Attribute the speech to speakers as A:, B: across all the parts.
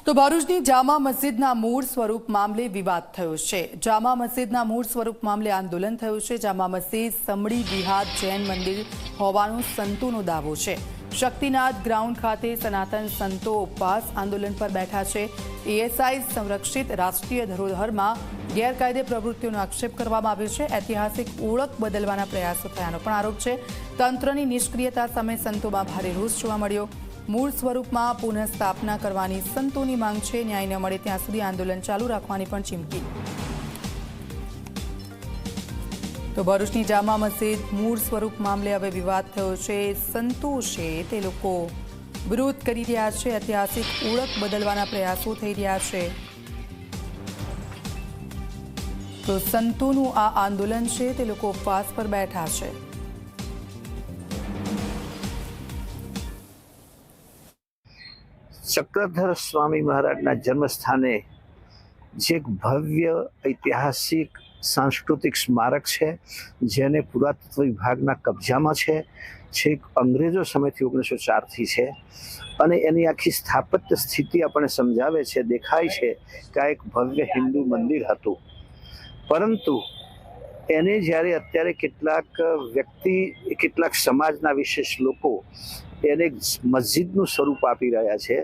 A: તો ભરૂચની જામા મસ્જિદના મૂળ સ્વરૂપ મામલે વિવાદ થયો છે। જામા મસ્જિદના મૂળ સ્વરૂપ મામલે આંદોલન થયું છે। જામા મસ્જિદ સમડી વિહાર જૈન મંદિર હોવાનો સંતોનો દાવો છે। શક્તિનાથ ગ્રાઉન્ડ ખાતે સનાતન સંતો ઉપવાસ આંદોલન પર બેઠા છે। એએસઆઈ સંરક્ષિત રાષ્ટ્રીય ધરોહરમાં ગેરકાયદે પ્રવૃત્તિઓનો આક્ષેપ કરવામાં આવ્યો છે। ઐતિહાસિક ઓળખ બદલવાના પ્રયાસો થયાનો પણ આરોપ છે। તંત્રની નિષ્ક્રિયતા સામે સંતોમાં ભારે રોષ જોવા મળ્યો। મૂળ સ્વરૂપમાં પુનઃસ્થાપના કરવાની સંતોની માંગ છે। ન્યાય ન મળે ત્યાં સુધી આંદોલન ચાલુ રાખવાની પણ ચીમકી। તો ભરૂચની જામા મસ્જિદ મૂળ સ્વરૂપ મામલે હવે વિવાદ થયો છે। સંતો છે તે લોકો વિરોધ કરી રહ્યા છે। ઐતિહાસિક ઓળખ બદલવાના પ્રયાસો થઈ રહ્યા છે। તો સંતોનું આ આંદોલન છે તે લોકો ઉપવાસ પર બેઠા છે।
B: ચક્રધર સ્વામી મહારાજના જન્મસ્થાને જે એક ભવ્ય ઐતિહાસિક સાંસ્કૃતિક સ્મારક છે, જેને પુરાતત્વ વિભાગના કબજામાં છે, છેક અંગ્રેજો સમયથી 1904થી છે અને એની આખી સ્થાપત્ય સ્થિતિ આપણને સમજાવે છે, દેખાય છે કે આ એક ભવ્ય હિન્દુ મંદિર હતું। પરંતુ એને જ્યારે અત્યારે કેટલાક સમાજના વિશેષ લોકો એને મસ્જિદનું સ્વરૂપ આપી રહ્યા છે,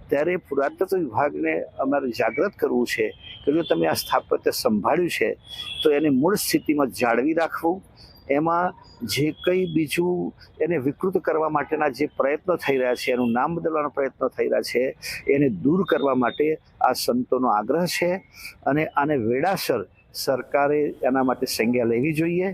B: ત્યારે પુરાતત્વ વિભાગને અમારે જાગૃત કરવું છે કે જો તમે આ સ્થાપત્ય સંભાળ્યું છે તો એને મૂળ સ્થિતિમાં જાળવી રાખવું। એમાં જે કંઈ બીજું એને વિકૃત કરવા માટેના જે પ્રયત્નો થઈ રહ્યા છે, એનું નામ બદલવાના પ્રયત્નો થઈ રહ્યા છે, એને દૂર કરવા માટે આ સંતોનો આગ્રહ છે અને આને વેળાસર સરકારે એના માટે સંજ્ઞા લેવી જોઈએ।